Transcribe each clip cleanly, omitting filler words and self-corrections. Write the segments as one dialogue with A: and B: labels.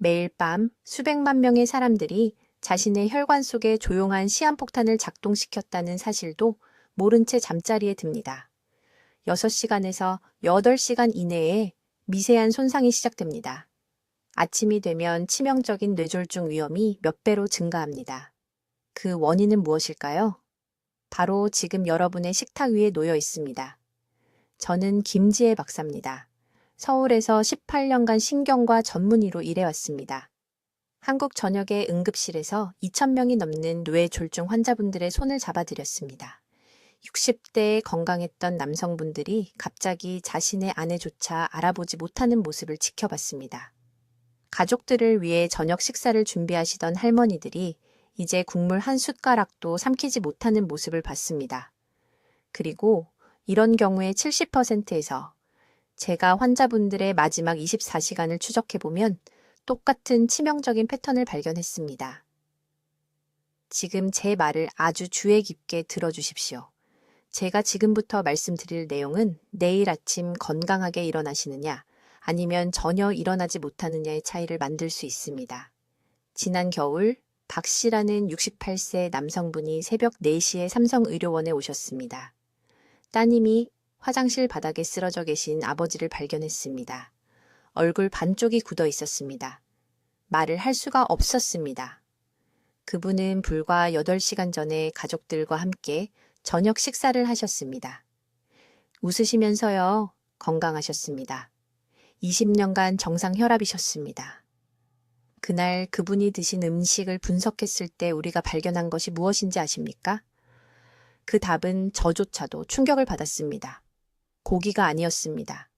A: 매일 밤 수백만 명의 사람들이 자신의 혈관 속에 조용한 시한폭탄을 작동시켰다는 사실도 모른 채 잠자리에 듭니다. 6시간에서 8시간 이내에 미세한 손상이 시작됩니다. 아침이 되면 치명적인 뇌졸중 위험이 몇 배로 증가합니다. 그 원인은 무엇일까요? 바로 지금 여러분의 식탁 위에 놓여 있습니다. 저는 김지혜 박사입니다. 서울에서 18년간 신경과 전문의로 일해왔습니다. 한국 전역의 응급실에서 2,000명이 넘는 뇌졸중 환자분들의 손을 잡아드렸습니다. 60대에 건강했던 남성분들이 갑자기 자신의 아내조차 알아보지 못하는 모습을 지켜봤습니다. 가족들을 위해 저녁 식사를 준비하시던 할머니들이 이제 국물 한 숟가락도 삼키지 못하는 모습을 봤습니다. 그리고 이런 경우의 70%에서 제가 환자분들의 마지막 24시간을 추적해보면 똑같은 치명적인 패턴을 발견했습니다. 지금 제 말을 아주 주의 깊게 들어주십시오. 제가 지금부터 말씀드릴 내용은 내일 아침 건강하게 일어나시느냐 아니면 전혀 일어나지 못하느냐의 차이를 만들 수 있습니다. 지난 겨울 박 씨라는 68세 남성분이 새벽 4시에 삼성의료원에 오셨습니다. 따님이 화장실 바닥에 쓰러져 계신 아버지를 발견했습니다. 얼굴 반쪽이 굳어 있었습니다. 말을 할 수가 없었습니다. 그분은 불과 8시간 전에 가족들과 함께 저녁 식사를 하셨습니다. 웃으시면서요, 건강하셨습니다. 20년간 정상 혈압이셨습니다. 그날 그분이 드신 음식을 분석했을 때 우리가 발견한 것이 무엇인지 아십니까? 그 답은 저조차도 충격을 받았습니다. 고기가 아니었습니다.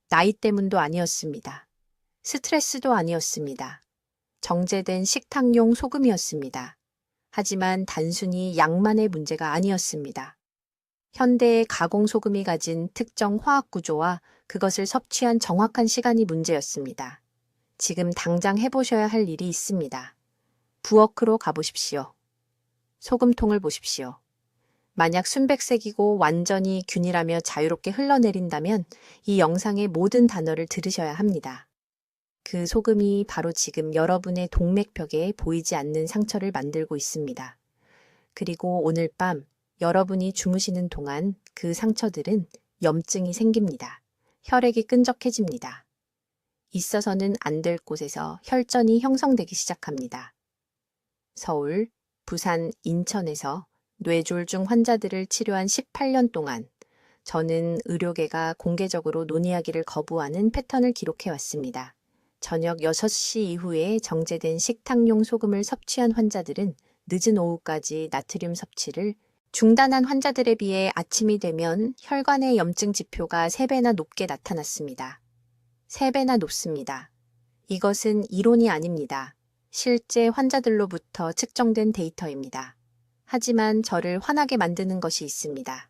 A: 나이 때문도 아니었습니다. 스트레스도 아니었습니다. 정제된 식탁용 소금이었습니다. 하지만 단순히 양만의 문제가 아니었습니다. 현대의 가공소금이 가진 특정 화학 구조와 그것을 섭취한 정확한 시간이 문제였습니다. 지금 당장 해보셔야 할 일이 있습니다. 부엌으로 가보십시오. 소금통을 보십시오. 만약 순백색이고 완전히 균일하며 자유롭게 흘러내린다면 이 영상의 모든 단어를 들으셔야 합니다. 그 소금이 바로 지금 여러분의 동맥벽에 보이지 않는 상처를 만들고 있습니다. 그리고 오늘 밤 여러분이 주무시는 동안 그 상처들은 염증이 생깁니다. 혈액이 끈적해집니다. 있어서는 안 될 곳에서 혈전이 형성되기 시작합니다. 서울, 부산, 인천에서 뇌졸중 환자들을 치료한 18년 동안 저는 의료계가 공개적으로 논의하기를 거부하는 패턴을 기록해왔습니다. 저녁 6시 이후에 정제된 식탁용 소금을 섭취한 환자들은 늦은 오후까지 나트륨 섭취를 중단한 환자들에 비해 아침이 되면 혈관의 염증 지표가 3배나 높게 나타났습니다. 3배나 높습니다. 이것은 이론이 아닙니다. 실제 환자들로부터 측정된 데이터입니다. 하지만 저를 화나게 만드는 것이 있습니다.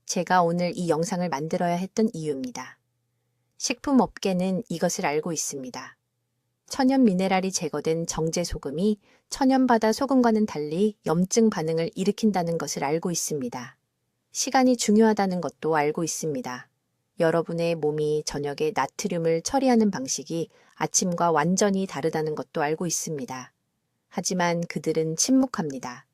A: 제가 오늘 이 영상을 만들어야 했던 이유입니다. 식품업계는 이것을 알고 있습니다. 천연 미네랄이 제거된 정제 소금이 천연바다 소금과는 달리 염증 반응을 일으킨다는 것을 알고 있습니다. 시간이 중요하다는 것도 알고 있습니다. 여러분의 몸이 저녁에 나트륨을 처리하는 방식이 아침과 완전히 다르다는 것도 알고 있습니다. 하지만 그들은 침묵합니다.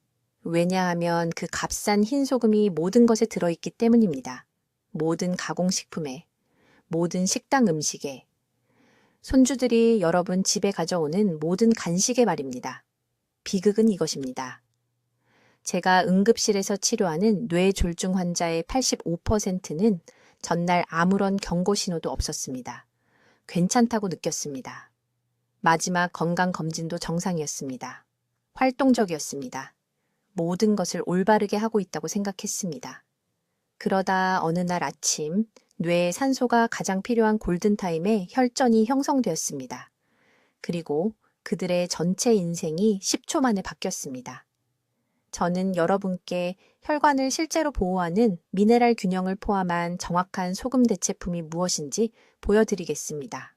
A: 왜냐하면 그 값싼 흰 소금이 모든 것에 들어있기 때문입니다. 모든 가공식품에, 모든 식당 음식에, 손주들이 여러분 집에 가져오는 모든 간식에 말입니다. 비극은 이것입니다. 제가 응급실에서 치료하는 뇌졸중 환자의 85%는 전날 아무런 경고 신호도 없었습니다. 괜찮다고 느꼈습니다. 마지막 건강검진도 정상이었습니다. 활동적이었습니다. 모든 것을 올바르게 하고 있다고 생각했습니다. 그러다 어느 날 아침 뇌에 산소가 가장 필요한 골든타임에 혈전이 형성되었습니다. 그리고 그들의 전체 인생이 10초 만에 바뀌었습니다. 저는 여러분께 혈관을 실제로 보호하는 미네랄 균형을 포함한 정확한 소금 대체품이 무엇인지 보여드리겠습니다.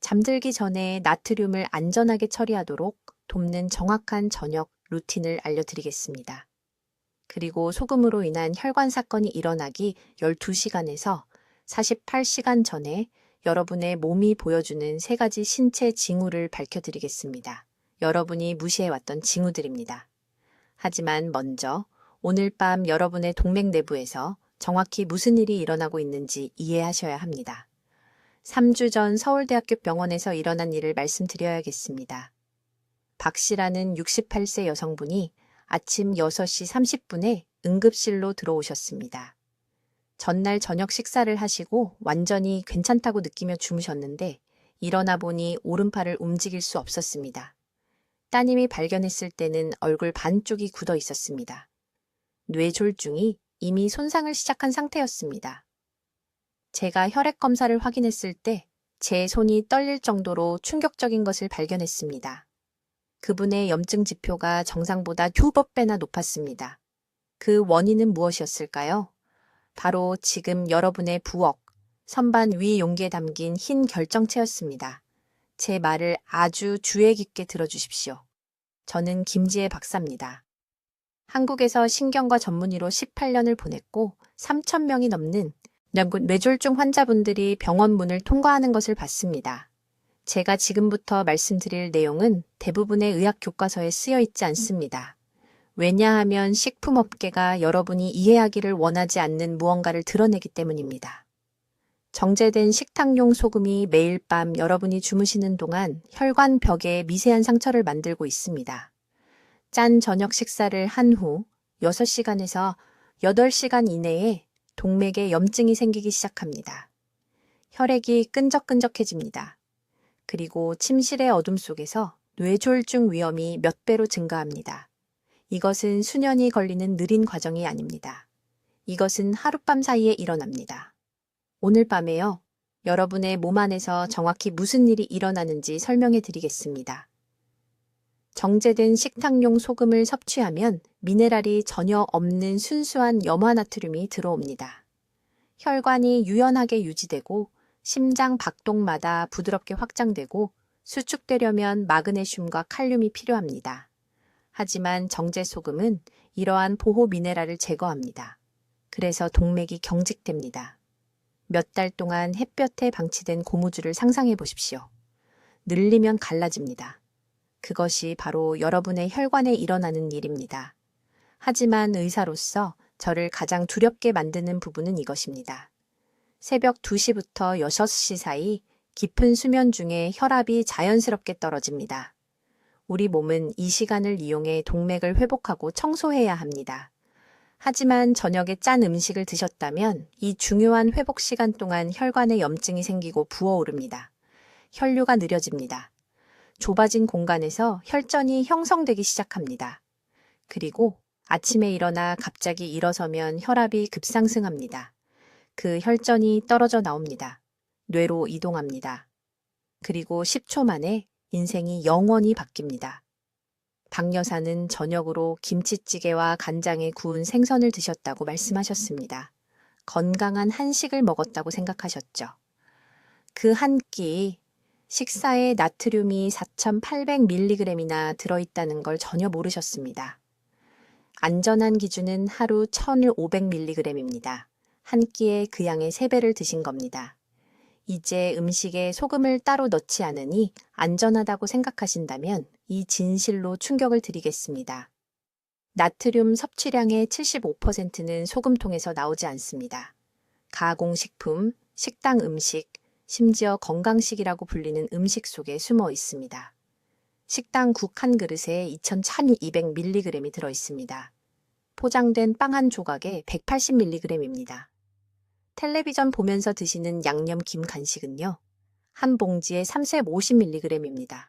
A: 잠들기 전에 나트륨을 안전하게 처리하도록 돕는 정확한 저녁 루틴을 알려드리겠습니다. 그리고 소금으로 인한 혈관 사건이 일어나기 12시간에서 48시간 전에 여러분의 몸이 보여주는 3가지 신체 징후를 밝혀드리겠습니다. 여러분이 무시해왔던 징후들입니다. 하지만 먼저 오늘 밤 여러분의 동맥 내부에서 정확히 무슨 일이 일어나고 있는지 이해하셔야 합니다. 3주 전 서울대학교 병원에서 일어난 일을 말씀드려야겠습니다. 박 씨라는 68세 여성분이 아침 6시 30분에 응급실로 들어오셨습니다. 전날 저녁 식사를 하시고 완전히 괜찮다고 느끼며 주무셨는데 일어나 보니 오른팔을 움직일 수 없었습니다. 따님이 발견했을 때는 얼굴 반쪽이 굳어 있었습니다. 뇌졸중이 이미 손상을 시작한 상태였습니다. 제가 혈액 검사를 확인했을 때 제 손이 떨릴 정도로 충격적인 것을 발견했습니다. 그분의 염증 지표가 정상보다 2배나 높았습니다. 그 원인은 무엇이었을까요? 바로 지금 여러분의 부엌, 선반 위 용기에 담긴 흰 결정체였습니다. 제 말을 아주 주의 깊게 들어주십시오. 저는 김지혜 박사입니다. 한국에서 신경과 전문의로 18년을 보냈고 3,000명이 넘는 뇌졸중 환자분들이 병원 문을 통과하는 것을 봤습니다. 제가 지금부터 말씀드릴 내용은 대부분의 의학 교과서에 쓰여 있지 않습니다. 왜냐하면 식품업계가 여러분이 이해하기를 원하지 않는 무언가를 드러내기 때문입니다. 정제된 식탁용 소금이 매일 밤 여러분이 주무시는 동안 혈관 벽에 미세한 상처를 만들고 있습니다. 짠 저녁 식사를 한 후 6시간에서 8시간 이내에 동맥에 염증이 생기기 시작합니다. 혈액이 끈적끈적해집니다. 그리고 침실의 어둠 속에서 뇌졸중 위험이 몇 배로 증가합니다. 이것은 수년이 걸리는 느린 과정이 아닙니다. 이것은 하룻밤 사이에 일어납니다. 오늘 밤에요. 여러분의 몸 안에서 정확히 무슨 일이 일어나는지 설명해 드리겠습니다. 정제된 식탁용 소금을 섭취하면 미네랄이 전혀 없는 순수한 염화나트륨이 들어옵니다. 혈관이 유연하게 유지되고 심장 박동마다 부드럽게 확장되고 수축되려면 마그네슘과 칼륨이 필요합니다. 하지만 정제소금은 이러한 보호 미네랄을 제거합니다. 그래서 동맥이 경직됩니다. 몇 달 동안 햇볕에 방치된 고무줄을 상상해 보십시오. 늘리면 갈라집니다. 그것이 바로 여러분의 혈관에 일어나는 일입니다. 하지만 의사로서 저를 가장 두렵게 만드는 부분은 이것입니다. 새벽 2시부터 6시 사이 깊은 수면 중에 혈압이 자연스럽게 떨어집니다. 우리 몸은 이 시간을 이용해 동맥을 회복하고 청소해야 합니다. 하지만 저녁에 짠 음식을 드셨다면 이 중요한 회복 시간 동안 혈관에 염증이 생기고 부어오릅니다. 혈류가 느려집니다. 좁아진 공간에서 혈전이 형성되기 시작합니다. 그리고 아침에 일어나 갑자기 일어서면 혈압이 급상승합니다. 그 혈전이 떨어져 나옵니다. 뇌로 이동합니다. 그리고 10초 만에 인생이 영원히 바뀝니다. 박 여사는 저녁으로 김치찌개와 간장에 구운 생선을 드셨다고 말씀하셨습니다. 건강한 한식을 먹었다고 생각하셨죠. 그 한 끼 식사에 나트륨이 4,800mg이나 들어있다는 걸 전혀 모르셨습니다. 안전한 기준은 하루 1,500mg입니다. 한 끼에 그 양의 3배를 드신 겁니다. 이제 음식에 소금을 따로 넣지 않으니 안전하다고 생각하신다면 이 진실로 충격을 드리겠습니다. 나트륨 섭취량의 75%는 소금통에서 나오지 않습니다. 가공식품, 식당 음식, 심지어 건강식이라고 불리는 음식 속에 숨어 있습니다. 식당 국 한 그릇에 2,200mg이 들어있습니다. 포장된 빵 한 조각에 180mg입니다. 텔레비전 보면서 드시는 양념 김 간식은요, 한 봉지에 350mg입니다.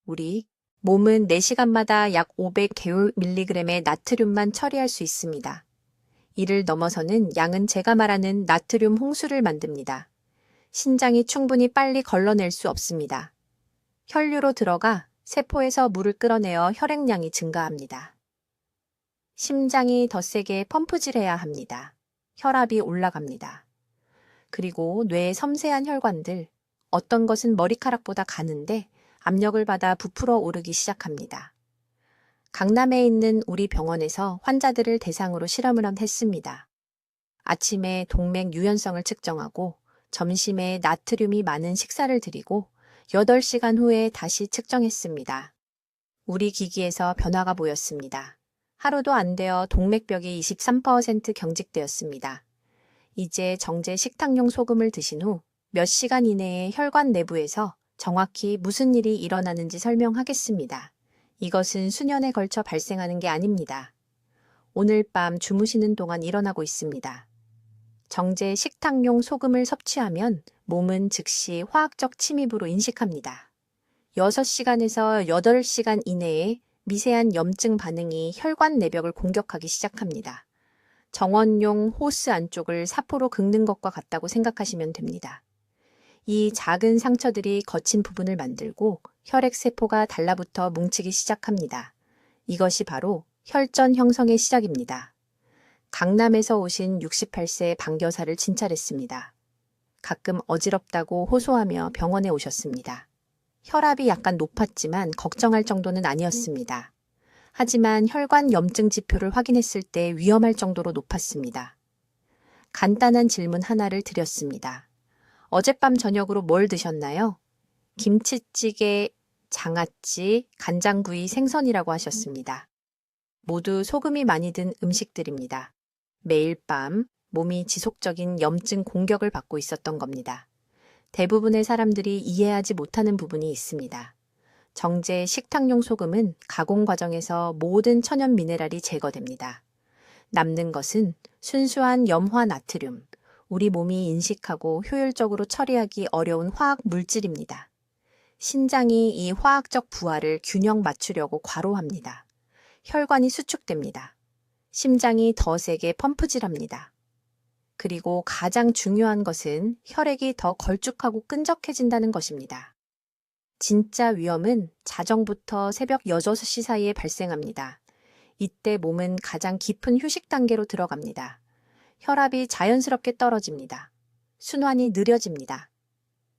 A: 우리 몸은 4시간마다 약 500mg의 나트륨만 처리할 수 있습니다. 이를 넘어서는 양은 제가 말하는 나트륨 홍수를 만듭니다. 신장이 충분히 빨리 걸러낼 수 없습니다. 혈류로 들어가 세포에서 물을 끌어내어 혈액량이 증가합니다. 심장이 더 세게 펌프질해야 합니다. 혈압이 올라갑니다. 그리고 뇌의 섬세한 혈관들, 어떤 것은 머리카락보다 가는데 압력을 받아 부풀어 오르기 시작합니다. 강남에 있는 우리 병원에서 환자들을 대상으로 실험을 했습니다. 아침에 동맥 유연성을 측정하고 점심에 나트륨이 많은 식사를 드리고 8시간 후에 다시 측정했습니다. 우리 기기에서 변화가 보였습니다. 하루도 안 되어 동맥벽이 23% 경직되었습니다. 이제 정제 식탁용 소금을 드신 후 몇 시간 이내에 혈관 내부에서 정확히 무슨 일이 일어나는지 설명하겠습니다. 이것은 수년에 걸쳐 발생하는 게 아닙니다. 오늘 밤 주무시는 동안 일어나고 있습니다. 정제 식탁용 소금을 섭취하면 몸은 즉시 화학적 침입으로 인식합니다. 6시간에서 8시간 이내에 미세한 염증 반응이 혈관 내벽을 공격하기 시작합니다. 정원용 호스 안쪽을 사포로 긁는 것과 같다고 생각하시면 됩니다. 이 작은 상처들이 거친 부분을 만들고 혈액세포가 달라붙어 뭉치기 시작합니다. 이것이 바로 혈전 형성의 시작입니다. 강남에서 오신 68세 방교사를 진찰했습니다. 가끔 어지럽다고 호소하며 병원에 오셨습니다. 혈압이 약간 높았지만 걱정할 정도는 아니었습니다. 하지만 혈관 염증 지표를 확인했을 때 위험할 정도로 높았습니다. 간단한 질문 하나를 드렸습니다. 어젯밤 저녁으로 뭘 드셨나요? 김치찌개, 장아찌, 간장구이, 생선이라고 하셨습니다. 모두 소금이 많이 든 음식들입니다. 매일 밤 몸이 지속적인 염증 공격을 받고 있었던 겁니다. 대부분의 사람들이 이해하지 못하는 부분이 있습니다. 정제 식탁용 소금은 가공 과정에서 모든 천연 미네랄이 제거됩니다. 남는 것은 순수한 염화 나트륨, 우리 몸이 인식하고 효율적으로 처리하기 어려운 화학 물질입니다. 신장이 이 화학적 부하를 균형 맞추려고 과로합니다. 혈관이 수축됩니다. 심장이 더 세게 펌프질합니다. 그리고 가장 중요한 것은 혈액이 더 걸쭉하고 끈적해진다는 것입니다. 진짜 위험은 자정부터 새벽 6시 사이에 발생합니다. 이때 몸은 가장 깊은 휴식 단계로 들어갑니다. 혈압이 자연스럽게 떨어집니다. 순환이 느려집니다.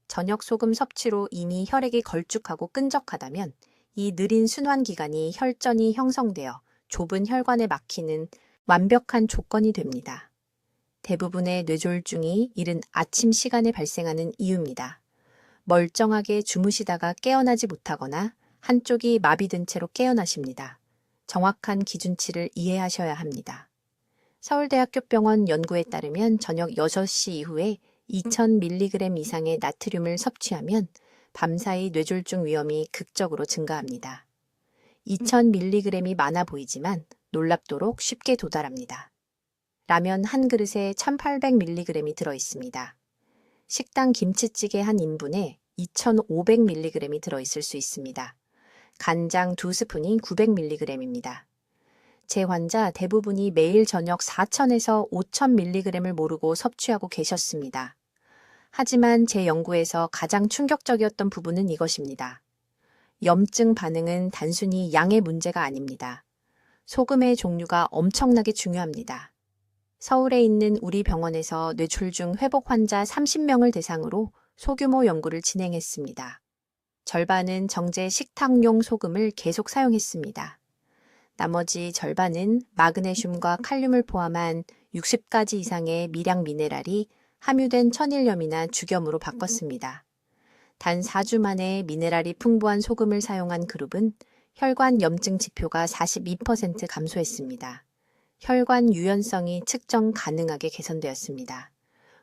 A: 저녁 소금 섭취로 이미 혈액이 걸쭉하고 끈적하다면 이 느린 순환 기간이 혈전이 형성되어 좁은 혈관에 막히는 완벽한 조건이 됩니다. 대부분의 뇌졸중이 이른 아침 시간에 발생하는 이유입니다. 멀쩡하게 주무시다가 깨어나지 못하거나 한쪽이 마비된 채로 깨어나십니다. 정확한 기준치를 이해하셔야 합니다. 서울대학교 병원 연구에 따르면 저녁 6시 이후에 2000mg 이상의 나트륨을 섭취하면 밤사이 뇌졸중 위험이 극적으로 증가합니다. 2000mg이 많아 보이지만 놀랍도록 쉽게 도달합니다. 라면 한 그릇에 1800mg이 들어있습니다. 식당 김치찌개 한 인분에 2500mg이 들어있을 수 있습니다. 간장 2스푼이 900mg입니다. 제 환자 대부분이 매일 저녁 4000에서 5000mg을 모르고 섭취하고 계셨습니다. 하지만 제 연구에서 가장 충격적이었던 부분은 이것입니다. 염증 반응은 단순히 양의 문제가 아닙니다. 소금의 종류가 엄청나게 중요합니다. 서울에 있는 우리 병원에서 뇌졸중 회복 환자 30명을 대상으로 소규모 연구를 진행했습니다. 절반은 정제 식탁용 소금을 계속 사용했습니다. 나머지 절반은 마그네슘과 칼륨을 포함한 60가지 이상의 미량 미네랄이 함유된 천일염이나 죽염으로 바꿨습니다. 단 4주 만에 미네랄이 풍부한 소금을 사용한 그룹은 혈관 염증 지표가 42% 감소했습니다. 혈관 유연성이 측정 가능하게 개선되었습니다.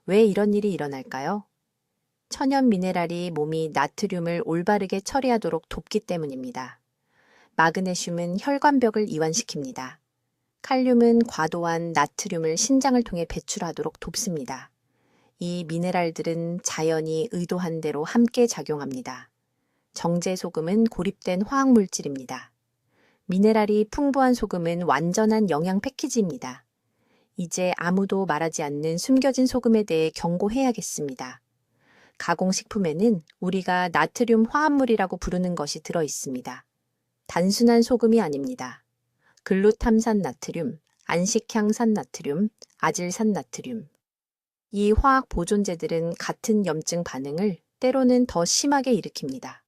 A: 왜 이런 일이 일어날까요? 천연 미네랄이 몸이 나트륨을 올바르게 처리하도록 돕기 때문입니다. 마그네슘은 혈관벽을 이완시킵니다. 칼륨은 과도한 나트륨을 신장을 통해 배출하도록 돕습니다. 이 미네랄들은 자연이 의도한 대로 함께 작용합니다. 정제 소금은 고립된 화학물질입니다. 미네랄이 풍부한 소금은 완전한 영양 패키지입니다. 이제 아무도 말하지 않는 숨겨진 소금에 대해 경고해야겠습니다. 가공식품에는 우리가 나트륨 화합물이라고 부르는 것이 들어 있습니다. 단순한 소금이 아닙니다. 글루탐산 나트륨, 안식향산 나트륨, 아질산 나트륨. 이 화학 보존제들은 같은 염증 반응을 때로는 더 심하게 일으킵니다.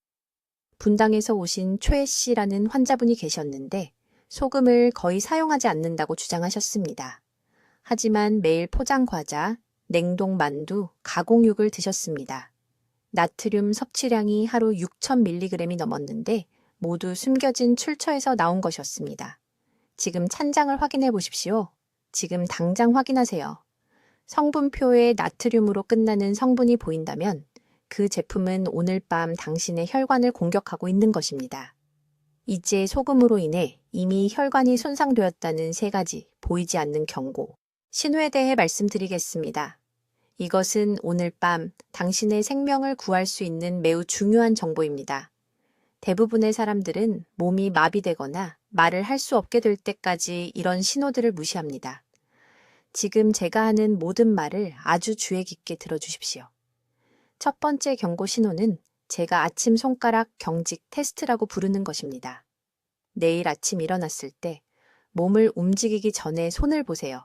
A: 분당에서 오신 최 씨라는 환자분이 계셨는데 소금을 거의 사용하지 않는다고 주장하셨습니다. 하지만 매일 포장 과자, 냉동 만두, 가공육을 드셨습니다. 나트륨 섭취량이 하루 6,000mg이 넘었는데 모두 숨겨진 출처에서 나온 것이었습니다. 지금 찬장을 확인해 보십시오. 지금 당장 확인하세요. 성분표에 나트륨으로 끝나는 성분이 보인다면 그 제품은 오늘 밤 당신의 혈관을 공격하고 있는 것입니다. 이제 소금으로 인해 이미 혈관이 손상되었다는 3가지 보이지 않는 경고, 신호에 대해 말씀드리겠습니다. 이것은 오늘 밤 당신의 생명을 구할 수 있는 매우 중요한 정보입니다. 대부분의 사람들은 몸이 마비되거나 말을 할 수 없게 될 때까지 이런 신호들을 무시합니다. 지금 제가 하는 모든 말을 아주 주의 깊게 들어주십시오. 첫 번째 경고 신호는 제가 아침 손가락 경직 테스트라고 부르는 것입니다. 내일 아침 일어났을 때 몸을 움직이기 전에 손을 보세요.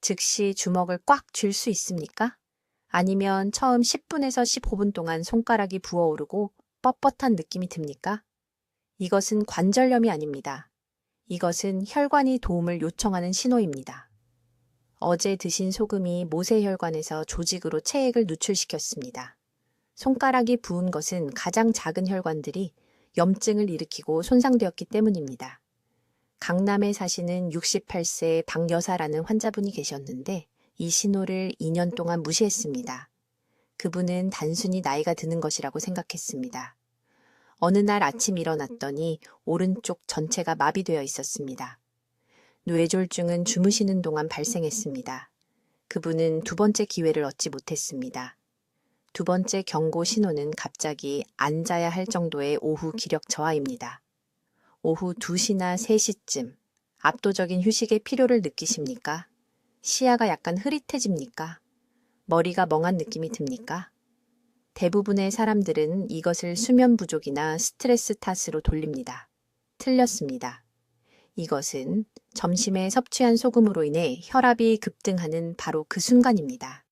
A: 즉시 주먹을 꽉 쥘 수 있습니까? 아니면 처음 10분에서 15분 동안 손가락이 부어오르고 뻣뻣한 느낌이 듭니까? 이것은 관절염이 아닙니다. 이것은 혈관이 도움을 요청하는 신호입니다. 어제 드신 소금이 모세혈관에서 조직으로 체액을 누출시켰습니다. 손가락이 부은 것은 가장 작은 혈관들이 염증을 일으키고 손상되었기 때문입니다. 강남에 사시는 68세 박여사라는 환자분이 계셨는데 이 신호를 2년 동안 무시했습니다. 그분은 단순히 나이가 드는 것이라고 생각했습니다. 어느 날 아침 일어났더니 오른쪽 전체가 마비되어 있었습니다. 뇌졸중은 주무시는 동안 발생했습니다. 그분은 2번째 기회를 얻지 못했습니다. 2번째 경고 신호는 갑자기 앉아야 할 정도의 오후 기력 저하입니다. 오후 2시나 3시쯤 압도적인 휴식의 필요를 느끼십니까? 시야가 약간 흐릿해집니까? 머리가 멍한 느낌이 듭니까? 대부분의 사람들은 이것을 수면 부족이나 스트레스 탓으로 돌립니다. 틀렸습니다. 이것은 점심에 섭취한 소금으로 인해 혈압이 급등하는 바로 그 순간입니다.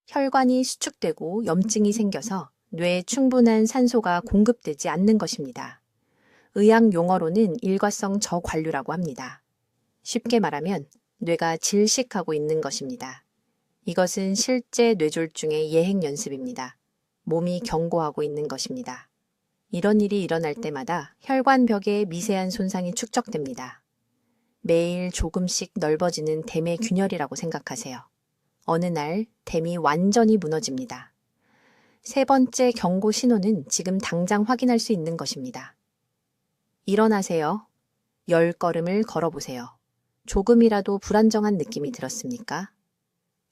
A: 혈관이 수축되고 염증이 생겨서 뇌에 충분한 산소가 공급되지 않는 것입니다. 의학 용어로는 일과성 저관류라고 합니다. 쉽게 말하면 뇌가 질식하고 있는 것입니다. 이것은 실제 뇌졸중의 예행 연습입니다. 몸이 경고하고 있는 것입니다. 이런 일이 일어날 때마다 혈관벽에 미세한 손상이 축적됩니다. 매일 조금씩 넓어지는 댐의 균열이라고 생각하세요. 어느 날 댐이 완전히 무너집니다. 3번째 경고 신호는 지금 당장 확인할 수 있는 것입니다. 일어나세요. 10걸음을 걸어보세요. 조금이라도 불안정한 느낌이 들었습니까?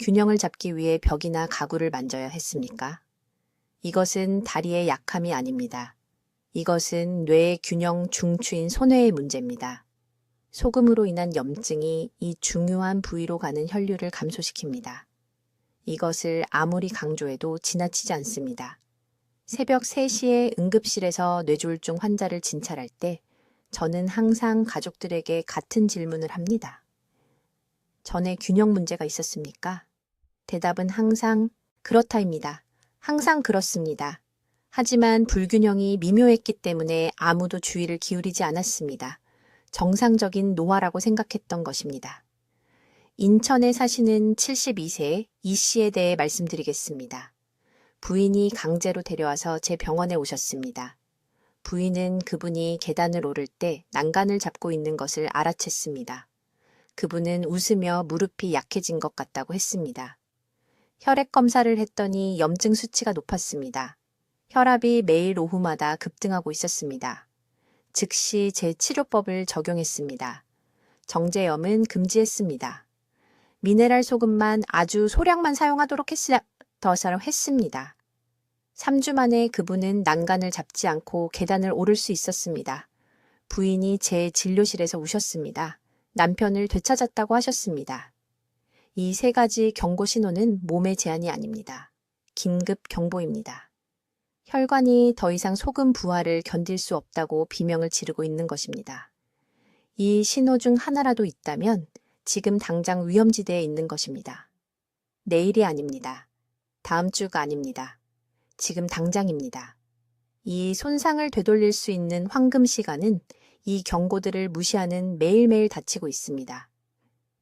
A: 균형을 잡기 위해 벽이나 가구를 만져야 했습니까? 이것은 다리의 약함이 아닙니다. 이것은 뇌의 균형 중추인 손해의 문제입니다. 소금으로 인한 염증이 이 중요한 부위로 가는 혈류를 감소시킵니다. 이것을 아무리 강조해도 지나치지 않습니다. 새벽 3시에 응급실에서 뇌졸중 환자를 진찰할 때 저는 항상 가족들에게 같은 질문을 합니다. 전에 균형 문제가 있었습니까? 대답은 항상 그렇다입니다. 항상 그렇습니다. 하지만 불균형이 미묘했기 때문에 아무도 주의를 기울이지 않았습니다. 정상적인 노화라고 생각했던 것입니다. 인천에 사시는 72세 이 씨에 대해 말씀드리겠습니다. 부인이 강제로 데려와서 제 병원에 오셨습니다. 부인은 그분이 계단을 오를 때 난간을 잡고 있는 것을 알아챘습니다. 그분은 웃으며 무릎이 약해진 것 같다고 했습니다. 혈액 검사를 했더니 염증 수치가 높았습니다. 혈압이 매일 오후마다 급등하고 있었습니다. 즉시 제 치료법을 적용했습니다. 정제염은 금지했습니다. 미네랄 소금만 아주 소량만 사용하도록 했습니다. 3주 만에 그분은 난간을 잡지 않고 계단을 오를 수 있었습니다. 부인이 제 진료실에서 우셨습니다. 남편을 되찾았다고 하셨습니다. 이 3가지 경고 신호는 몸의 제한이 아닙니다. 긴급 경보입니다. 혈관이 더 이상 소금 부하를 견딜 수 없다고 비명을 지르고 있는 것입니다. 이 신호 중 하나라도 있다면 지금 당장 위험지대에 있는 것입니다. 내일이 아닙니다. 다음 주가 아닙니다. 지금 당장입니다. 이 손상을 되돌릴 수 있는 황금 시간은 이 경고들을 무시하는 매일매일 닥치고 있습니다.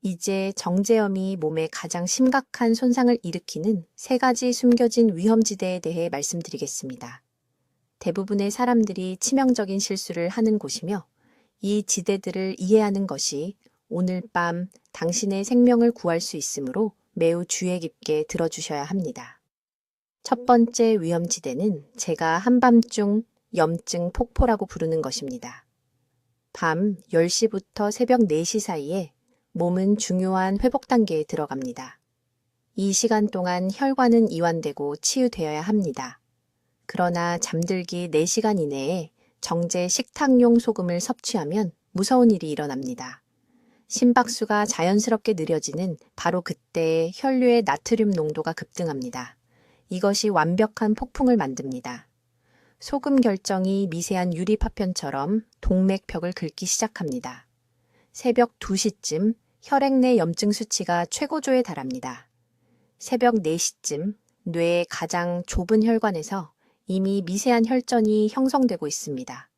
A: 이제 정제염이 몸에 가장 심각한 손상을 일으키는 3가지 숨겨진 위험지대에 대해 말씀드리겠습니다. 대부분의 사람들이 치명적인 실수를 하는 곳이며 이 지대들을 이해하는 것이 오늘 밤 당신의 생명을 구할 수 있으므로 매우 주의 깊게 들어주셔야 합니다. 첫 번째 위험지대는 제가 한밤중 염증 폭포라고 부르는 것입니다. 밤 10시부터 새벽 4시 사이에 몸은 중요한 회복 단계에 들어갑니다. 이 시간 동안 혈관은 이완되고 치유되어야 합니다. 그러나 잠들기 4시간 이내에 정제 식탁용 소금을 섭취하면 무서운 일이 일어납니다. 심박수가 자연스럽게 느려지는 바로 그때 혈류의 나트륨 농도가 급등합니다. 이것이 완벽한 폭풍을 만듭니다. 소금 결정이 미세한 유리 파편처럼 동맥벽을 긁기 시작합니다. 새벽 2시쯤 혈액 내 염증 수치가 최고조에 달합니다. 새벽 4시쯤 뇌의 가장 좁은 혈관에서 이미 미세한 혈전이 형성되고 있습니다.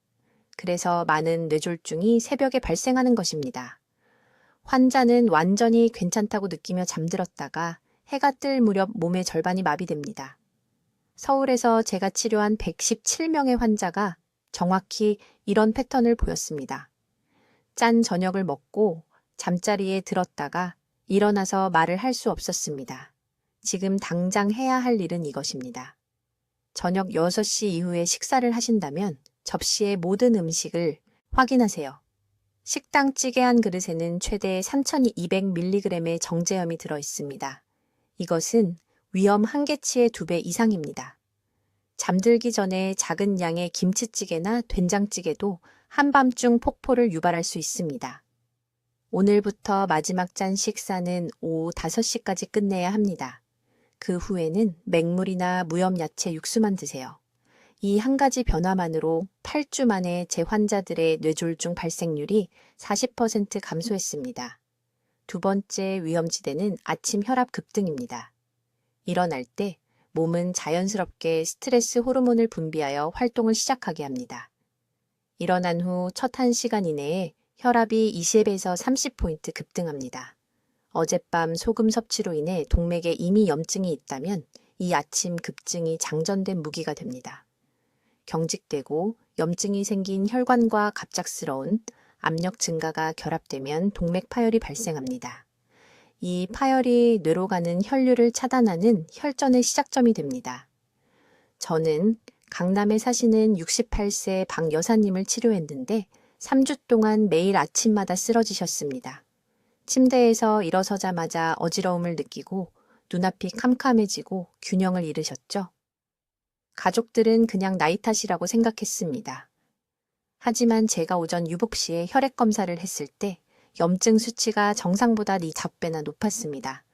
A: 그래서 많은 뇌졸중이 새벽에 발생하는 것입니다. 환자는 완전히 괜찮다고 느끼며 잠들었다가 해가 뜰 무렵 몸의 절반이 마비됩니다. 서울에서 제가 치료한 117명의 환자가 정확히 이런 패턴을 보였습니다. 짠 저녁을 먹고 잠자리에 들었다가 일어나서 말을 할 수 없었습니다. 지금 당장 해야 할 일은 이것입니다. 저녁 6시 이후에 식사를 하신다면 접시의 모든 음식을 확인하세요. 식당 찌개 한 그릇에는 최대 3200mg의 정제염이 들어 있습니다. 이것은 위험 한계치의 2배 이상입니다. 잠들기 전에 작은 양의 김치찌개나 된장찌개도 한밤중 폭포를 유발할 수 있습니다. 오늘부터 마지막 잔 식사는 오후 5시까지 끝내야 합니다. 그 후에는 맹물이나 무염 야채 육수만 드세요. 이 한 가지 변화만으로 8주 만에 제 환자들의 뇌졸중 발생률이 40% 감소했습니다. 두 번째 위험지대는 아침 혈압 급등입니다. 일어날 때 몸은 자연스럽게 스트레스 호르몬을 분비하여 활동을 시작하게 합니다. 일어난 후 첫 1시간 이내에 혈압이 20에서 30포인트 급등합니다. 어젯밤 소금 섭취로 인해 동맥에 이미 염증이 있다면 이 아침 급증이 장전된 무기가 됩니다. 경직되고 염증이 생긴 혈관과 갑작스러운 압력 증가가 결합되면 동맥 파열이 발생합니다. 이 파열이 뇌로 가는 혈류를 차단하는 혈전의 시작점이 됩니다. 저는 강남에 사시는 68세 박 여사님을 치료했는데 3주 동안 매일 아침마다 쓰러지셨습니다. 침대에서 일어서자마자 어지러움을 느끼고 눈앞이 캄캄해지고 균형을 잃으셨죠. 가족들은 그냥 나이 탓이라고 생각했습니다. 하지만 제가 오전 유복시에 혈액 검사를 했을 때 염증 수치가 정상보다 4배나 높았습니다.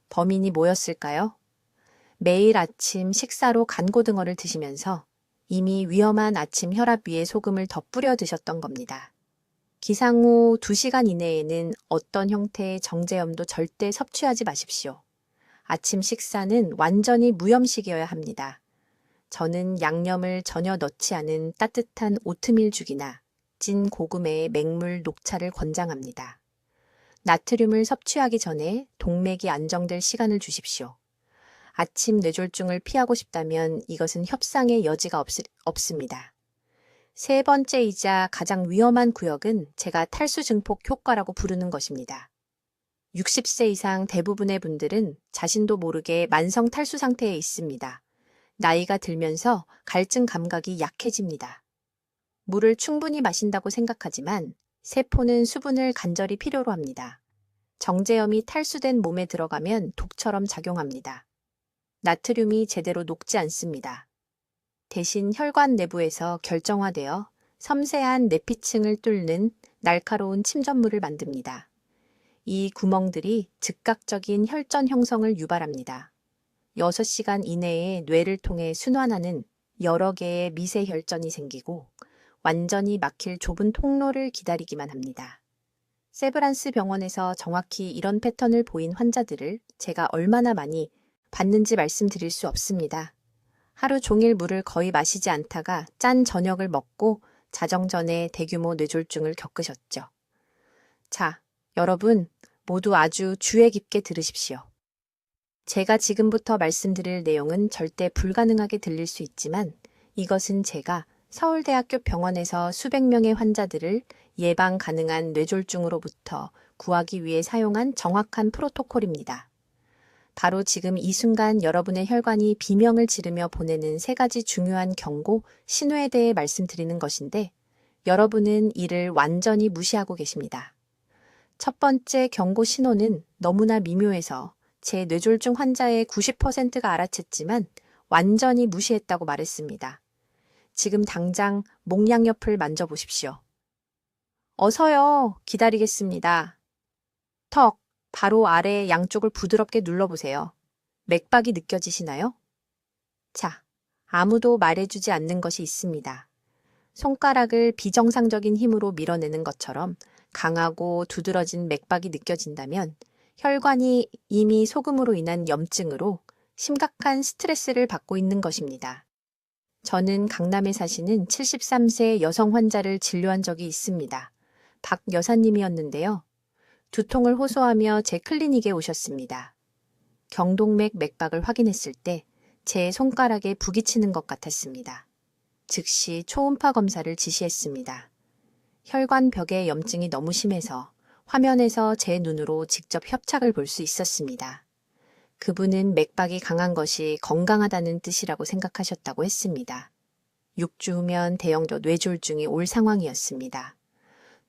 A: 범인이 뭐였을까요? 매일 아침 식사로 간고등어를 드시면서 이미 위험한 아침 혈압 위에 소금을 더 뿌려 드셨던 겁니다. 기상 후 2시간 이내에는 어떤 형태의 정제염도 절대 섭취하지 마십시오. 아침 식사는 완전히 무염식이어야 합니다. 저는 양념을 전혀 넣지 않은 따뜻한 오트밀죽이나 찐 고구마의 맹물 녹차를 권장합니다. 나트륨을 섭취하기 전에 동맥이 안정될 시간을 주십시오. 아침 뇌졸중을 피하고 싶다면 이것은 협상의 여지가 없습니다. 세 번째이자 가장 위험한 구역은 제가 탈수 증폭 효과라고 부르는 것입니다. 60세 이상 대부분의 분들은 자신도 모르게 만성 탈수 상태에 있습니다. 나이가 들면서 갈증 감각이 약해집니다. 물을 충분히 마신다고 생각하지만 세포는 수분을 간절히 필요로 합니다. 정제염이 탈수된 몸에 들어가면 독처럼 작용합니다. 나트륨이 제대로 녹지 않습니다. 대신 혈관 내부에서 결정화되어 섬세한 내피층을 뚫는 날카로운 침전물을 만듭니다. 이 구멍들이 즉각적인 혈전 형성을 유발합니다. 6시간 이내에 뇌를 통해 순환하는 여러 개의 미세 혈전이 생기고 완전히 막힐 좁은 통로를 기다리기만 합니다. 세브란스 병원에서 정확히 이런 패턴을 보인 환자들을 제가 얼마나 많이 봤는지 말씀드릴 수 없습니다. 하루 종일 물을 거의 마시지 않다가 짠 저녁을 먹고 자정 전에 대규모 뇌졸중을 겪으셨죠. 자, 여러분, 모두 아주 주의 깊게 들으십시오. 제가 지금부터 말씀드릴 내용은 절대 불가능하게 들릴 수 있지만 이것은 제가 서울대학교 병원에서 수백 명의 환자들을 예방 가능한 뇌졸중으로부터 구하기 위해 사용한 정확한 프로토콜입니다. 바로 지금 이 순간 여러분의 혈관이 비명을 지르며 보내는 세 가지 중요한 경고, 신호에 대해 말씀드리는 것인데 여러분은 이를 완전히 무시하고 계십니다. 첫 번째 경고 신호는 너무나 미묘해서 제 뇌졸중 환자의 90%가 알아챘지만 완전히 무시했다고 말했습니다. 지금 당장 목 양옆을 만져보십시오. 어서요. 기다리겠습니다. 턱, 바로 아래 양쪽을 부드럽게 눌러보세요. 맥박이 느껴지시나요? 자, 아무도 말해주지 않는 것이 있습니다. 손가락을 비정상적인 힘으로 밀어내는 것처럼 강하고 두드러진 맥박이 느껴진다면 혈관이 이미 소금으로 인한 염증으로 심각한 스트레스를 받고 있는 것입니다. 저는 강남에 사시는 73세 여성 환자를 진료한 적이 있습니다. 박 여사님이었는데요. 두통을 호소하며 제 클리닉에 오셨습니다. 경동맥 맥박을 확인했을 때 제 손가락에 부딪히는 것 같았습니다. 즉시 초음파 검사를 지시했습니다. 혈관 벽에 염증이 너무 심해서 화면에서 제 눈으로 직접 협착을 볼 수 있었습니다. 그분은 맥박이 강한 것이 건강하다는 뜻이라고 생각하셨다고 했습니다. 6주 후면 대형도 뇌졸중이 올 상황이었습니다.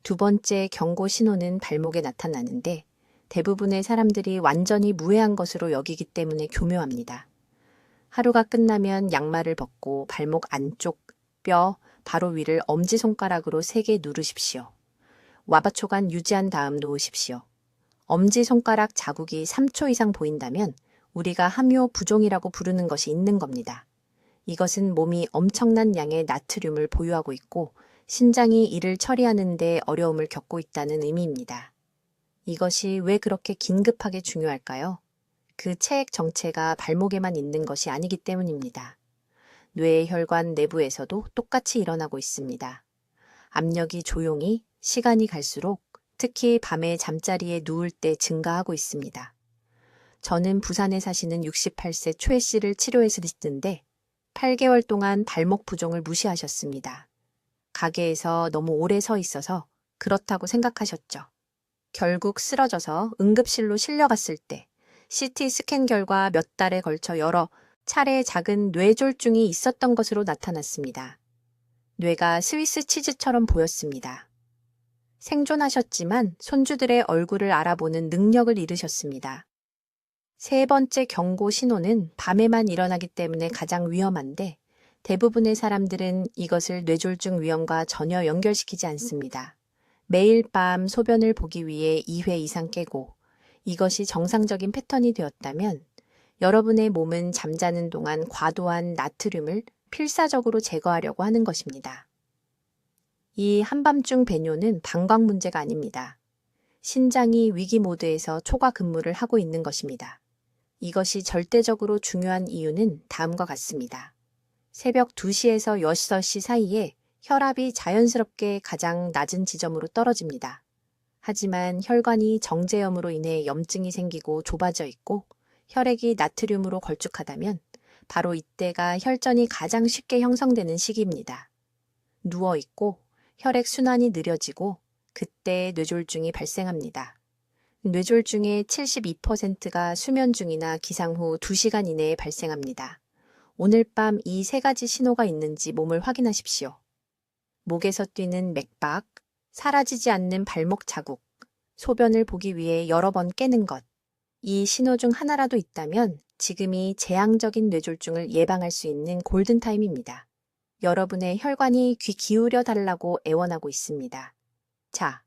A: 두 번째 경고 신호는 발목에 나타나는데 대부분의 사람들이 완전히 무해한 것으로 여기기 때문에 교묘합니다. 하루가 끝나면 양말을 벗고 발목 안쪽 뼈 바로 위를 엄지손가락으로 세게 누르십시오. 와바초간 유지한 다음 놓으십시오. 엄지손가락 자국이 3초 이상 보인다면 우리가 함유 부종이라고 부르는 것이 있는 겁니다. 이것은 몸이 엄청난 양의 나트륨을 보유하고 있고 신장이 이를 처리하는 데 어려움을 겪고 있다는 의미입니다. 이것이 왜 그렇게 긴급하게 중요할까요? 그 체액 정체가 발목에만 있는 것이 아니기 때문입니다. 뇌의 혈관 내부에서도 똑같이 일어나고 있습니다. 압력이 조용히 시간이 갈수록 특히 밤에 잠자리에 누울 때 증가하고 있습니다. 저는 부산에 사시는 68세 초혜 씨를 치료해서 듣는데 8개월 동안 발목 부종을 무시하셨습니다. 가게에서 너무 오래 서 있어서 그렇다고 생각하셨죠. 결국 쓰러져서 응급실로 실려갔을 때 CT 스캔 결과 몇 달에 걸쳐 여러 차례 작은 뇌졸중이 있었던 것으로 나타났습니다. 뇌가 스위스 치즈처럼 보였습니다. 생존하셨지만 손주들의 얼굴을 알아보는 능력을 잃으셨습니다. 세 번째 경고 신호는 밤에만 일어나기 때문에 가장 위험한데 대부분의 사람들은 이것을 뇌졸중 위험과 전혀 연결시키지 않습니다. 매일 밤 소변을 보기 위해 2회 이상 깨고 이것이 정상적인 패턴이 되었다면 여러분의 몸은 잠자는 동안 과도한 나트륨을 필사적으로 제거하려고 하는 것입니다. 이 한밤중 배뇨는 방광 문제가 아닙니다. 신장이 위기 모드에서 초과 근무를 하고 있는 것입니다. 이것이 절대적으로 중요한 이유는 다음과 같습니다. 새벽 2시에서 6시 사이에 혈압이 자연스럽게 가장 낮은 지점으로 떨어집니다. 하지만 혈관이 정제염으로 인해 염증이 생기고 좁아져 있고 혈액이 나트륨으로 걸쭉하다면 바로 이때가 혈전이 가장 쉽게 형성되는 시기입니다. 누워있고 혈액 순환이 느려지고 그때 뇌졸중이 발생합니다. 뇌졸중의 72%가 수면 중이나 기상 후 2시간 이내에 발생합니다. 오늘 밤 이 세 가지 신호가 있는지 몸을 확인하십시오. 목에서 뛰는 맥박, 사라지지 않는 발목 자국, 소변을 보기 위해 여러 번 깨는 것. 이 신호 중 하나라도 있다면 지금이 재앙적인 뇌졸중을 예방할 수 있는 골든타임입니다. 여러분의 혈관이 귀 기울여 달라고 애원하고 있습니다. 자,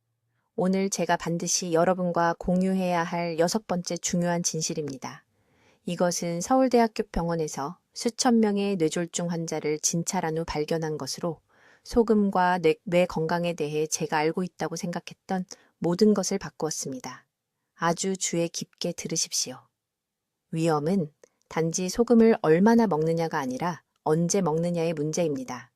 A: 오늘 제가 반드시 여러분과 공유해야 할 6번째 중요한 진실입니다. 이것은 서울대학교 병원에서 수천 명의 뇌졸중 환자를 진찰한 후 발견한 것으로 소금과 뇌 건강에 대해 제가 알고 있다고 생각했던 모든 것을 바꾸었습니다. 아주 주의 깊게 들으십시오. 위험은 단지 소금을 얼마나 먹느냐가 아니라 언제 먹느냐의 문제입니다.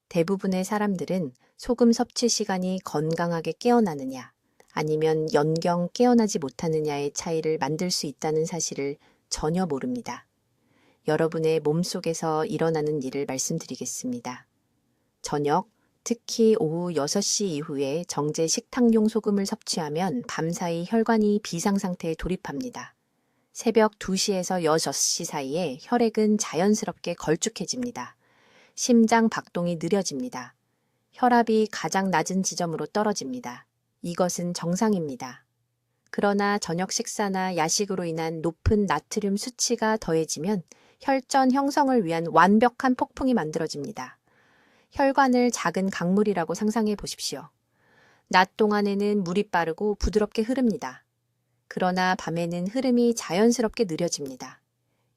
A: 대부분의 사람들은 소금 섭취 시간이 건강하게 깨어나느냐 아니면 연경 깨어나지 못하느냐의 차이를 만들 수 있다는 사실을 전혀 모릅니다. 여러분의 몸속에서 일어나는 일을 말씀드리겠습니다. 저녁, 특히 오후 6시 이후에 정제 식탁용 소금을 섭취하면 밤사이 혈관이 비상 상태에 돌입합니다. 새벽 2시에서 6시 사이에 혈액은 자연스럽게 걸쭉해집니다. 심장 박동이 느려집니다. 혈압이 가장 낮은 지점으로 떨어집니다. 이것은 정상입니다. 그러나 저녁 식사나 야식으로 인한 높은 나트륨 수치가 더해지면 혈전 형성을 위한 완벽한 폭풍이 만들어집니다. 혈관을 작은 강물이라고 상상해 보십시오. 낮 동안에는 물이 빠르고 부드럽게 흐릅니다. 그러나 밤에는 흐름이 자연스럽게 느려집니다.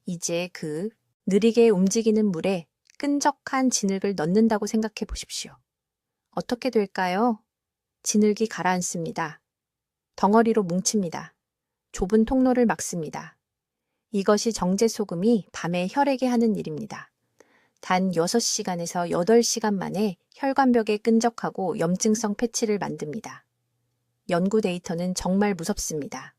A: 이제 그 느리게 움직이는 물에 끈적한 진흙을 넣는다고 생각해 보십시오. 어떻게 될까요? 진흙이 가라앉습니다. 덩어리로 뭉칩니다. 좁은 통로를 막습니다. 이것이 정제소금이 밤에 혈액에 하는 일입니다. 단 6시간에서 8시간 만에 혈관벽에 끈적하고 염증성 패치를 만듭니다. 연구 데이터는 정말 무섭습니다.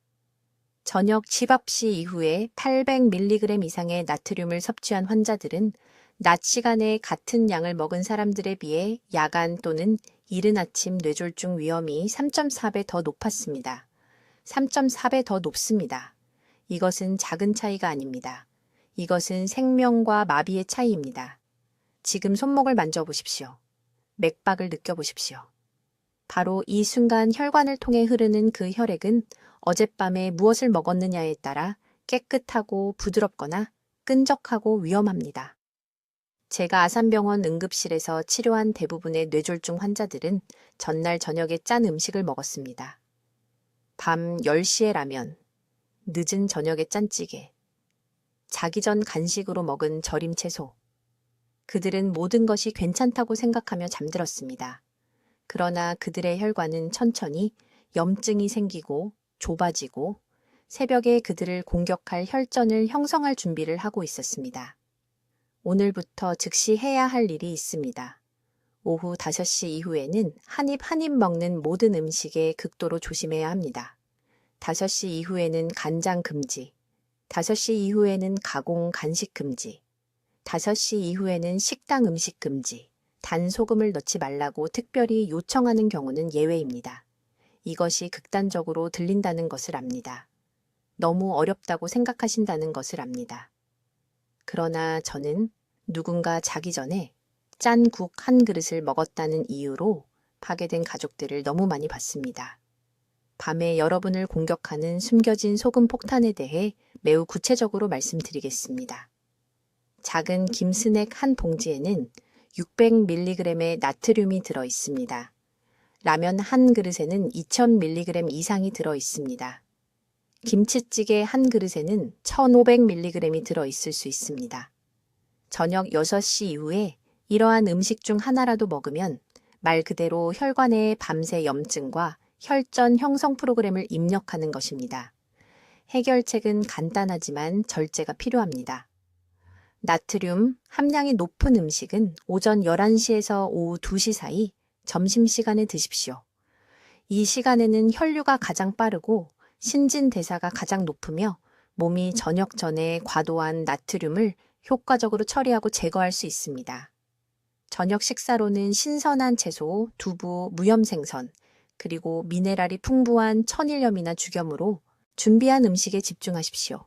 A: 저녁 집합시 이후에 800mg 이상의 나트륨을 섭취한 환자들은 낮 시간에 같은 양을 먹은 사람들에 비해 야간 또는 이른 아침 뇌졸중 위험이 3.4배 더 높았습니다. 3.4배 더 높습니다. 이것은 작은 차이가 아닙니다. 이것은 생명과 마비의 차이입니다. 지금 손목을 만져보십시오. 맥박을 느껴보십시오. 바로 이 순간 혈관을 통해 흐르는 그 혈액은 어젯밤에 무엇을 먹었느냐에 따라 깨끗하고 부드럽거나 끈적하고 위험합니다. 제가 아산병원 응급실에서 치료한 대부분의 뇌졸중 환자들은 전날 저녁에 짠 음식을 먹었습니다. 밤 10시에 라면, 늦은 저녁에 짠찌개, 자기 전 간식으로 먹은 절임 채소. 그들은 모든 것이 괜찮다고 생각하며 잠들었습니다. 그러나 그들의 혈관은 천천히 염증이 생기고 좁아지고 새벽에 그들을 공격할 혈전을 형성할 준비를 하고 있었습니다. 오늘부터 즉시 해야 할 일이 있습니다. 오후 5시 이후에는 한 입 한 입 먹는 모든 음식에 극도로 조심해야 합니다. 5시 이후에는 간장 금지, 5시 이후에는 가공 간식 금지, 5시 이후에는 식당 음식 금지, 단소금을 넣지 말라고 특별히 요청하는 경우는 예외입니다. 이것이 극단적으로 들린다는 것을 압니다. 너무 어렵다고 생각하신다는 것을 압니다. 그러나 저는 누군가 자기 전에 짠 국 한 그릇을 먹었다는 이유로 파괴된 가족들을 너무 많이 봤습니다. 밤에 여러분을 공격하는 숨겨진 소금 폭탄에 대해 매우 구체적으로 말씀드리겠습니다. 작은 김스낵 한 봉지에는 600mg의 나트륨이 들어 있습니다. 라면 한 그릇에는 2000mg 이상이 들어 있습니다. 김치찌개 한 그릇에는 1500mg이 들어 있을 수 있습니다. 저녁 6시 이후에 이러한 음식 중 하나라도 먹으면 말 그대로 혈관에 밤새 염증과 혈전 형성 프로그램을 입력하는 것입니다. 해결책은 간단하지만 절제가 필요합니다. 나트륨 함량이 높은 음식은 오전 11시에서 오후 2시 사이 점심시간에 드십시오. 이 시간에는 혈류가 가장 빠르고 신진대사가 가장 높으며 몸이 저녁 전에 과도한 나트륨을 효과적으로 처리하고 제거할 수 있습니다. 저녁 식사로는 신선한 채소, 두부, 무염생선, 그리고 미네랄이 풍부한 천일염이나 죽염으로 준비한 음식에 집중하십시오.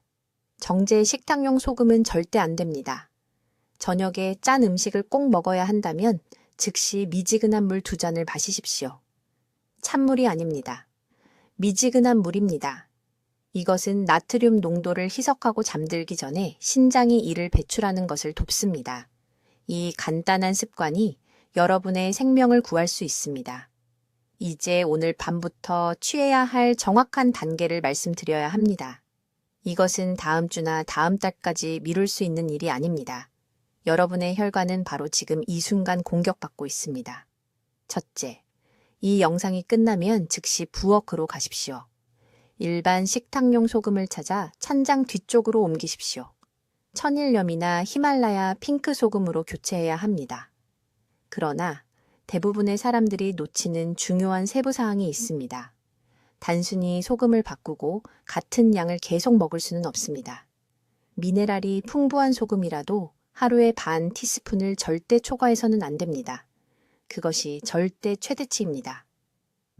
A: 정제 식탁용 소금은 절대 안 됩니다. 저녁에 짠 음식을 꼭 먹어야 한다면 즉시 미지근한 물 2잔을 마시십시오. 찬물이 아닙니다. 미지근한 물입니다. 이것은 나트륨 농도를 희석하고 잠들기 전에 신장이 이를 배출하는 것을 돕습니다. 이 간단한 습관이 여러분의 생명을 구할 수 있습니다. 이제 오늘 밤부터 취해야 할 정확한 단계를 말씀드려야 합니다. 이것은 다음 주나 다음 달까지 미룰 수 있는 일이 아닙니다. 여러분의 혈관은 바로 지금 이 순간 공격받고 있습니다. 첫째, 이 영상이 끝나면 즉시 부엌으로 가십시오. 일반 식탁용 소금을 찾아 찬장 뒤쪽으로 옮기십시오. 천일염이나 히말라야 핑크 소금으로 교체해야 합니다. 그러나 대부분의 사람들이 놓치는 중요한 세부 사항이 있습니다. 단순히 소금을 바꾸고 같은 양을 계속 먹을 수는 없습니다. 미네랄이 풍부한 소금이라도 하루에 반 티스푼을 절대 초과해서는 안 됩니다. 그것이 절대 최대치입니다.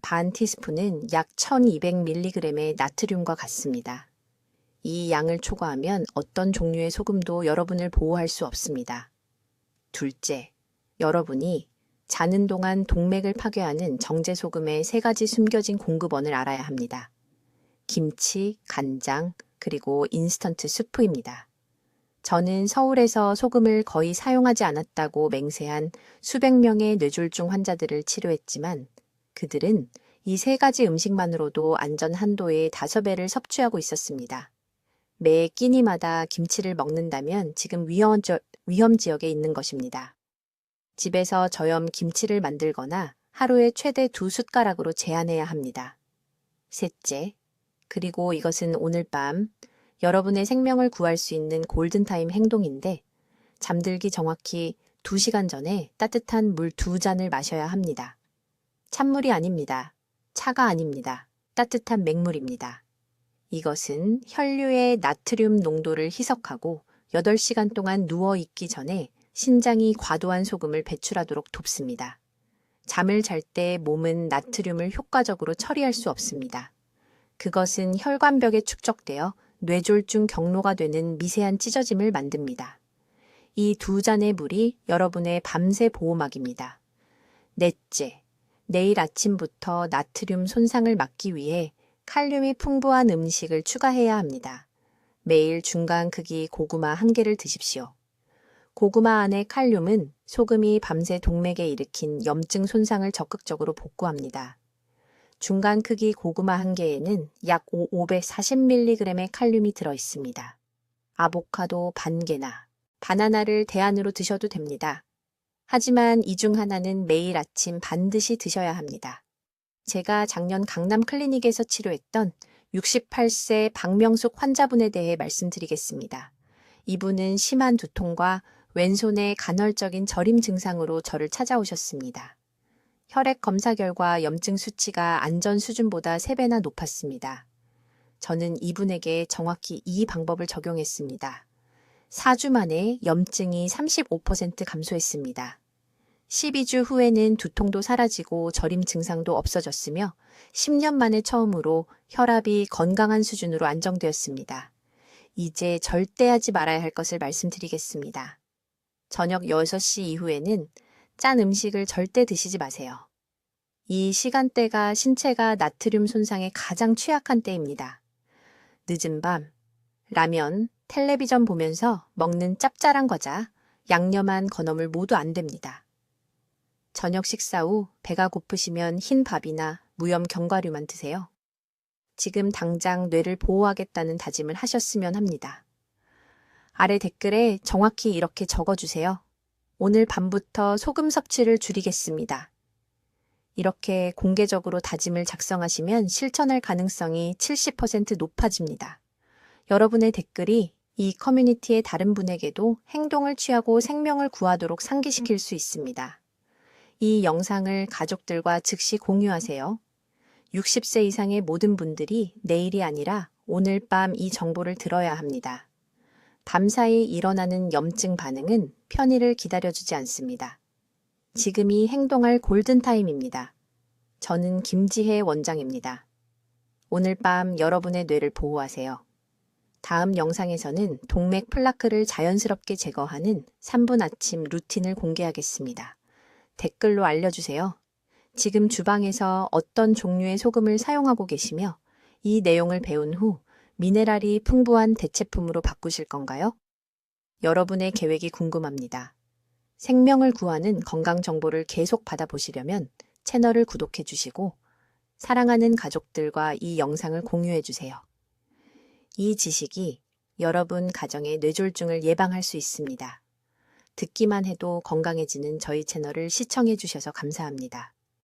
A: 반 티스푼은 약 1200mg의 나트륨과 같습니다. 이 양을 초과하면 어떤 종류의 소금도 여러분을 보호할 수 없습니다. 둘째, 여러분이 자는 동안 동맥을 파괴하는 정제소금의 3가지 숨겨진 공급원을 알아야 합니다. 김치, 간장, 그리고 인스턴트 수프입니다. 저는 서울에서 소금을 거의 사용하지 않았다고 맹세한 수백 명의 뇌졸중 환자들을 치료했지만 그들은 이 3가지 음식만으로도 안전 한도의 5배를 섭취하고 있었습니다. 매 끼니마다 김치를 먹는다면 지금 위험 지역에 있는 것입니다. 집에서 저염 김치를 만들거나 하루에 최대 2숟가락으로 제한해야 합니다. 셋째, 그리고 이것은 오늘 밤 여러분의 생명을 구할 수 있는 골든타임 행동인데 잠들기 정확히 2시간 전에 따뜻한 물 2잔을 마셔야 합니다. 찬물이 아닙니다. 차가 아닙니다. 따뜻한 맹물입니다. 이것은 혈류의 나트륨 농도를 희석하고 8시간 동안 누워있기 전에 신장이 과도한 소금을 배출하도록 돕습니다. 잠을 잘 때 몸은 나트륨을 효과적으로 처리할 수 없습니다. 그것은 혈관벽에 축적되어 뇌졸중 경로가 되는 미세한 찢어짐을 만듭니다. 이 2잔의 물이 여러분의 밤새 보호막입니다. 넷째, 내일 아침부터 나트륨 손상을 막기 위해 칼륨이 풍부한 음식을 추가해야 합니다. 매일 중간 크기 고구마 1개를 드십시오. 고구마 안의 칼륨은 소금이 밤새 동맥에 일으킨 염증 손상을 적극적으로 복구합니다. 중간 크기 고구마 1개에는 약 540mg의 칼륨이 들어있습니다. 아보카도 반 개나 바나나를 대안으로 드셔도 됩니다. 하지만 이 중 하나는 매일 아침 반드시 드셔야 합니다. 제가 작년 강남 클리닉에서 치료했던 68세 박명숙 환자분에 대해 말씀드리겠습니다. 이분은 심한 두통과 왼손의 간헐적인 저림 증상으로 저를 찾아오셨습니다. 혈액 검사 결과 염증 수치가 안전 수준보다 3배나 높았습니다. 저는 이분에게 정확히 이 방법을 적용했습니다. 4주 만에 염증이 35% 감소했습니다. 12주 후에는 두통도 사라지고 저림 증상도 없어졌으며 10년 만에 처음으로 혈압이 건강한 수준으로 안정되었습니다. 이제 절대 하지 말아야 할 것을 말씀드리겠습니다. 저녁 6시 이후에는 짠 음식을 절대 드시지 마세요. 이 시간대가 신체가 나트륨 손상에 가장 취약한 때입니다. 늦은 밤, 라면, 텔레비전 보면서 먹는 짭짤한 과자, 양념한 건어물 모두 안 됩니다. 저녁 식사 후 배가 고프시면 흰 밥이나 무염 견과류만 드세요. 지금 당장 뇌를 보호하겠다는 다짐을 하셨으면 합니다. 아래 댓글에 정확히 이렇게 적어주세요. 오늘 밤부터 소금 섭취를 줄이겠습니다. 이렇게 공개적으로 다짐을 작성하시면 실천할 가능성이 70% 높아집니다. 여러분의 댓글이 이 커뮤니티의 다른 분에게도 행동을 취하고 생명을 구하도록 상기시킬 수 있습니다. 이 영상을 가족들과 즉시 공유하세요. 60세 이상의 모든 분들이 내일이 아니라 오늘 밤 이 정보를 들어야 합니다. 밤사이 일어나는 염증 반응은 편의를 기다려주지 않습니다. 지금이 행동할 골든타임입니다. 저는 김지혜 원장입니다. 오늘 밤 여러분의 뇌를 보호하세요. 다음 영상에서는 동맥 플라크를 자연스럽게 제거하는 3분 아침 루틴을 공개하겠습니다. 댓글로 알려주세요. 지금 주방에서 어떤 종류의 소금을 사용하고 계시며 이 내용을 배운 후 미네랄이 풍부한 대체품으로 바꾸실 건가요? 여러분의 계획이 궁금합니다. 생명을 구하는 건강 정보를 계속 받아보시려면 채널을 구독해 주시고 사랑하는 가족들과 이 영상을 공유해 주세요. 이 지식이 여러분 가정의 뇌졸중을 예방할 수 있습니다. 듣기만 해도 건강해지는 저희 채널을 시청해 주셔서 감사합니다.